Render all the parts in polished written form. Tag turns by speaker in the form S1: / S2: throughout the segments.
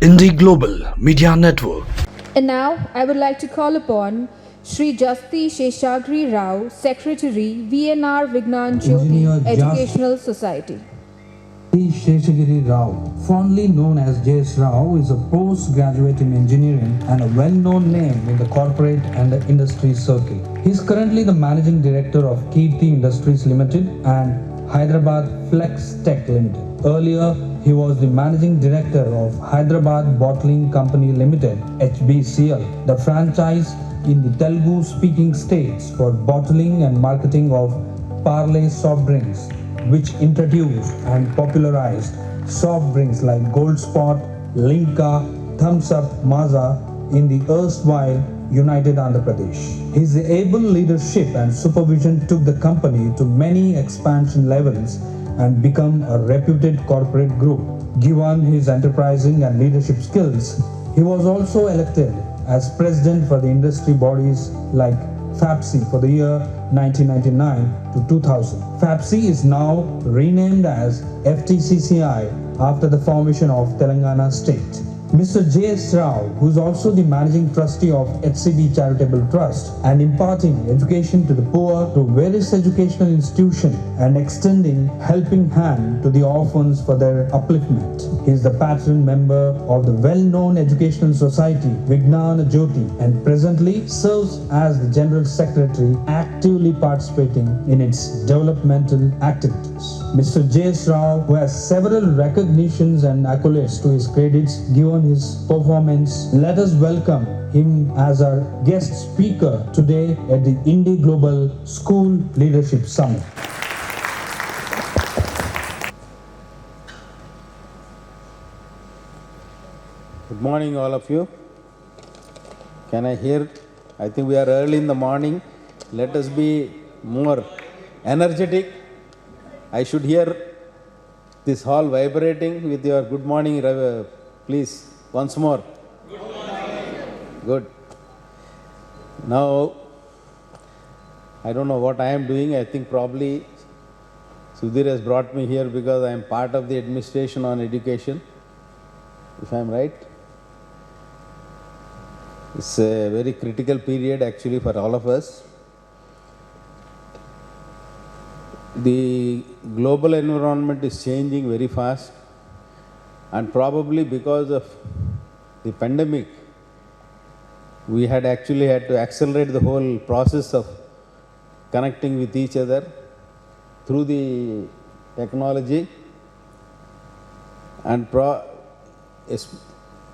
S1: Indiglobal Media Network.
S2: And now I would like to call upon Shri Jasti Sheshagiri Rao, Secretary, VNR Vignana Jyothi,
S3: Engineer
S2: Educational Society.
S3: Sheshagiri Rao, fondly known as J.S. Rao, is a postgraduate in engineering and a well-known name in the corporate and the industry circle. He is currently the Managing Director of Kirti Industries Limited and Hyderabad Flex Tech Limited. Earlier, he was the Managing Director of Hyderabad Bottling Company Limited, HBCL, the franchise in the Telugu-speaking states for bottling and marketing of Parle soft drinks, which introduced and popularized soft drinks like Gold Spot, Limca, Thumbs Up, Maaza in the erstwhile United Andhra Pradesh. His able leadership and supervision took the company to many expansion levels and become a reputed corporate group. Given his enterprising and leadership skills, he was also elected as president for the industry bodies like FAPSI for the year 1999 to 2000. FAPSI is now renamed as FTCCI after the formation of Telangana state. Mr. J.S. Rao, who is also the Managing Trustee of HCB Charitable Trust and imparting education to the poor through various educational institutions and extending helping hand to the orphans for their upliftment. He is the patron member of the well-known educational society Vignana Jyothi and presently serves as the General Secretary, actively participating in its developmental activities. Mr. J.S. Rao, who has several recognitions and accolades to his credits given his performance, let us welcome him as our guest speaker today at the Indiglobal School Leadership Summit.
S4: Good morning, all of you. Can I hear? I think we are early in the morning. Let us be more energetic. I should hear this hall vibrating with your good morning, please. Once more. Good morning. Good. Now, I don't know what I am doing. I think probably Sudhir has brought me here because I am part of the administration on education, if I am right. It's a very critical period actually for all of us. The global environment is changing very fast, and probably because of the pandemic, we had to accelerate the whole process of connecting with each other through the technology. And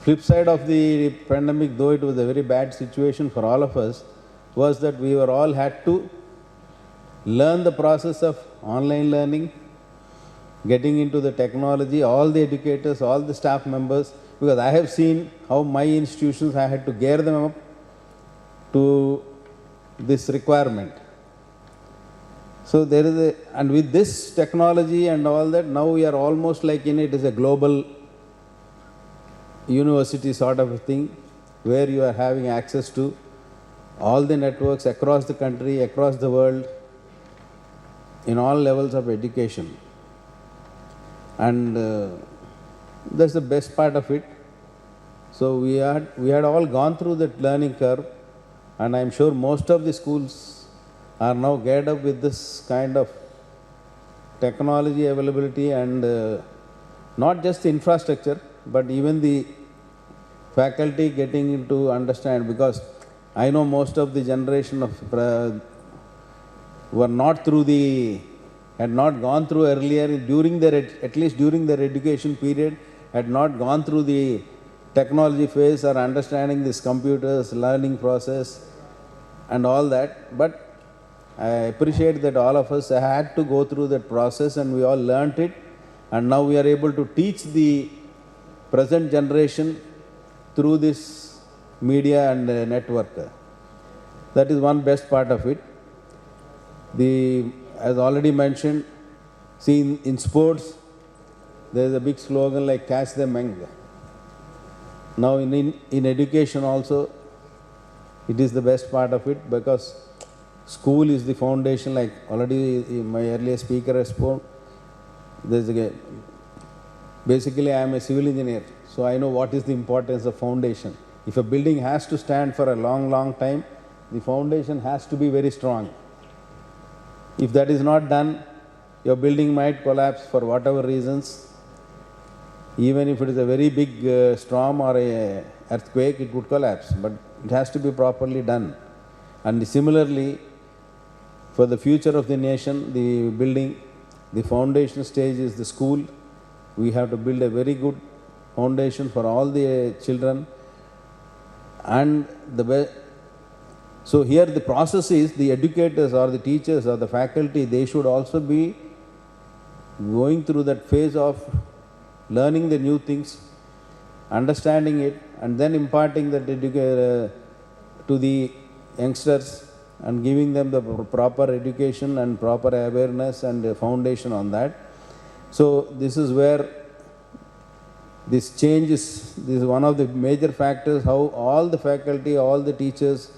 S4: flip side of the pandemic, though it was a very bad situation for all of us, was that we were all had to learn the process of online learning, getting into the technology, all the educators, all the staff members, because I have seen how my institutions, I had to gear them up to this requirement. So there is and with this technology and all that, now we are almost like it is a global university sort of a thing, where you are having access to all the networks across the country, across the world, in all levels of education. And that's the best part of it. So we had all gone through that learning curve, and I'm sure most of the schools are now geared up with this kind of technology availability, and not just the infrastructure, but even the faculty getting into understand, because I know most of the generation of were not through had not gone through earlier, at least during their education period, had not gone through the technology phase or understanding this computers, learning process and all that. But I appreciate that all of us had to go through that process, and we all learnt it, and now we are able to teach the present generation through this media and network. That is one best part of it. As already mentioned, see in sports, there is a big slogan like catch them young. Now in education also, it is the best part of it, because school is the foundation, like already my earlier speaker has spoken. There's Basically, I am a civil engineer, so I know what is the importance of foundation. If a building has to stand for a long time, the foundation has to be very strong. If that is not done, your building might collapse for whatever reasons. Even if it is a very big storm or a earthquake, it would collapse, but it has to be properly done. And similarly, for the future of the nation, the building, the foundation stage is the school. We have to build a very good foundation for all the children. And so here the process is the educators or the teachers or the faculty, they should also be going through that phase of learning the new things, understanding it, and then imparting that to the youngsters and giving them the proper education and proper awareness and foundation on that. So this is where this change this is one of the major factors, how all the faculty, all the teachers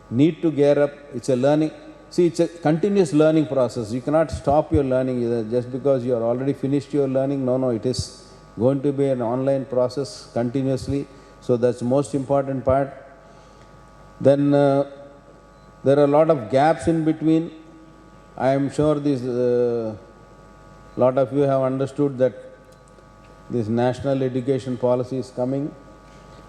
S4: need to gear up. It's a learning, see, it's a continuous learning process. You cannot stop your learning either just because you are already finished your learning. No, it is going to be an online process continuously. So that's the most important part. Then there are a lot of gaps in between. I am sure this lot of you have understood that this national education policy is coming,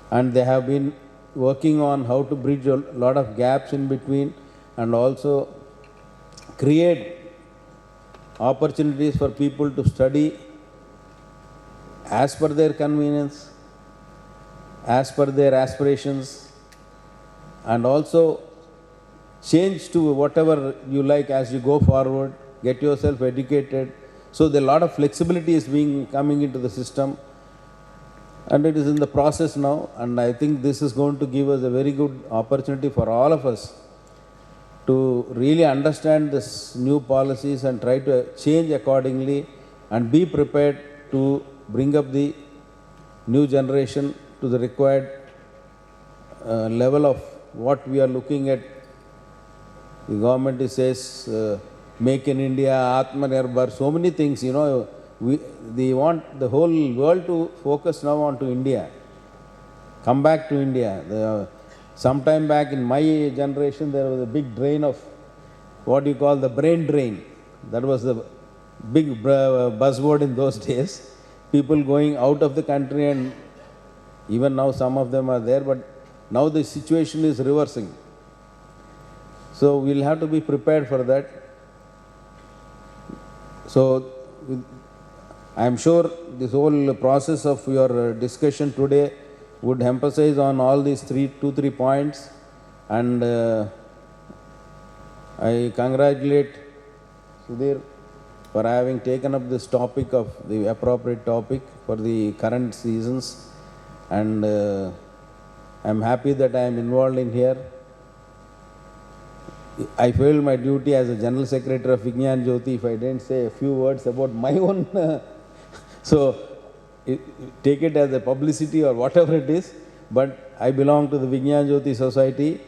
S4: and they have been working on how to bridge a lot of gaps in between and also create opportunities for people to study as per their convenience, as per their aspirations, and also change to whatever you like as you go forward, get yourself educated. So there a lot of flexibility is coming into the system, and it is in the process now, and I think this is going to give us a very good opportunity for all of us to really understand this new policies and try to change accordingly and be prepared to bring up the new generation to the required level of what we are looking at. The government says, make in India, Atmanirbhar, so many things, they want the whole world to focus now on to India. Come back to India. Sometime back in my generation, there was a big drain of what you call the brain drain. That was the big buzzword in those days. People going out of the country, and even now some of them are there, but now the situation is reversing. So we'll have to be prepared for that. So I am sure this whole process of your discussion today would emphasize on all these two, three points, and I congratulate Sudhir for having taken up this topic of the appropriate topic for the current seasons, and I am happy that I am involved in here. I feel my duty as a General Secretary of Vignana Jyothi if I didn't say a few words about my own. So take it as a publicity or whatever it is, but I belong to the Vignana Jyothi Society.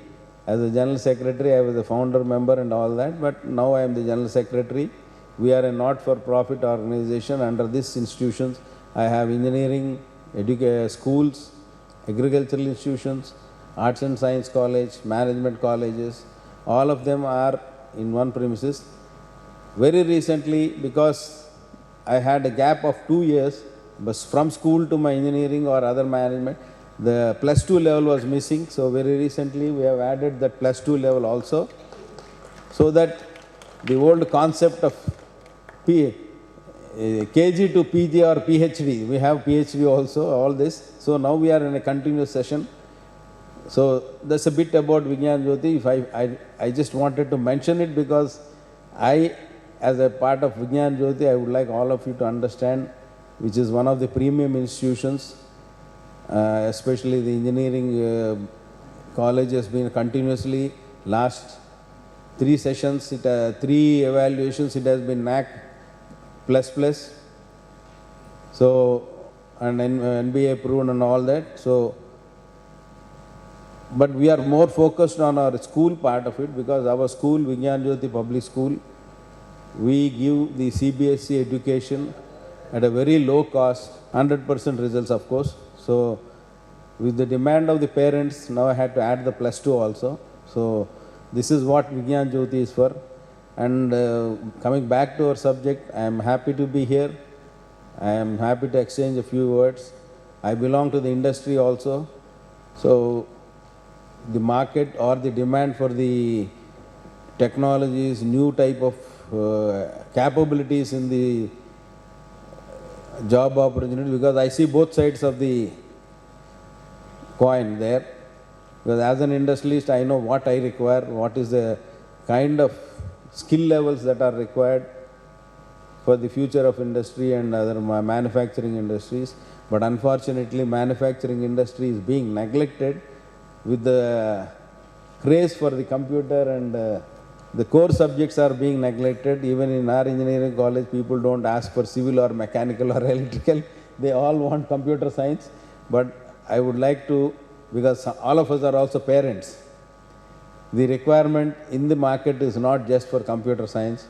S4: As a General Secretary, I was a founder member and all that, but now I am the General Secretary. We are a not-for-profit organization. Under these institutions, I have engineering, schools, agricultural institutions, arts and science college, management colleges. All of them are in one premises. Very recently, because I had a gap of 2 years, but from school to my engineering or other management, the +2 level was missing. So very recently, we have added that +2 level also, so that the old concept of KG to PG or PhD, we have PhD also, all this. So now we are in a continuous session. So that's a bit about Vignana Jyothi. If I just wanted to mention it because as a part of Vignana Jyothi, I would like all of you to understand, which is one of the premium institutions, especially the engineering college has been continuously, last 3 sessions, 3 evaluations, it has been NAC ++. So, and NBA approved and all that. So, but we are more focused on our school part of it, because our school, Vignana Jyothi Public School, we give the CBSE education at a very low cost, 100% results of course. So with the demand of the parents, now I had to add the +2 also. So this is what Vignana Jyothi is for. And coming back to our subject, I am happy to be here. I am happy to exchange a few words. I belong to the industry also. So the market or the demand for the technologies, new type of capabilities in the job opportunity, because I see both sides of the coin there. Because as an industrialist, I know what I require, what is the kind of skill levels that are required for the future of industry and other manufacturing industries. But unfortunately, manufacturing industry is being neglected with the craze for the computer, and the core subjects are being neglected. Even in our engineering college, people don't ask for civil or mechanical or electrical. They all want computer science. But I would like to, because all of us are also parents, the requirement in the market is not just for computer science.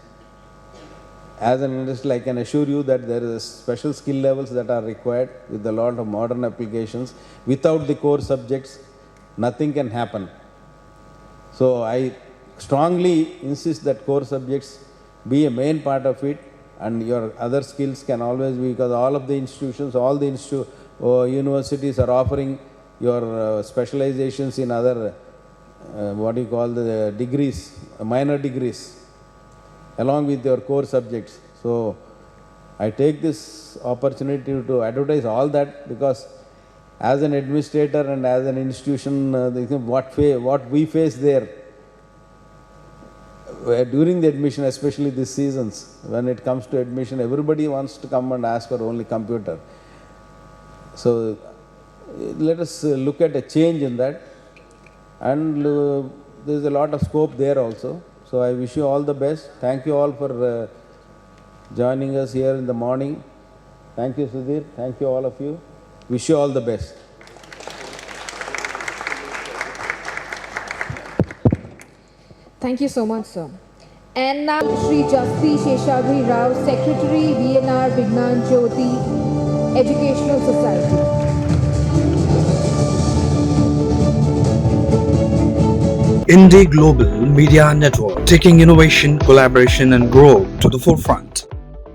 S4: As an industry, I can assure you that there is special skill levels that are required with a lot of modern applications. Without the core subjects, nothing can happen. So I strongly insist that core subjects be a main part of it, and your other skills can always be, because all of the institutions, all the universities are offering your specializations in other, what do you call the degrees, minor degrees, along with your core subjects. So I take this opportunity to advertise all that, because as an administrator and as an institution, what we face there during the admission, especially these seasons, when it comes to admission, everybody wants to come and ask for only computer. So let us look at a change in that, and there is a lot of scope there also. So I wish you all the best. Thank you all for joining us here in the morning. Thank you, Sudhir. Thank you, all of you. Wish you all the best.
S2: Thank you so much, sir. And now Shri Jasti Sheshagiri Rao, Secretary, VNR Vignana Jyothi Educational Society.
S1: Indiglobal Media Network, taking innovation, collaboration and growth to the forefront.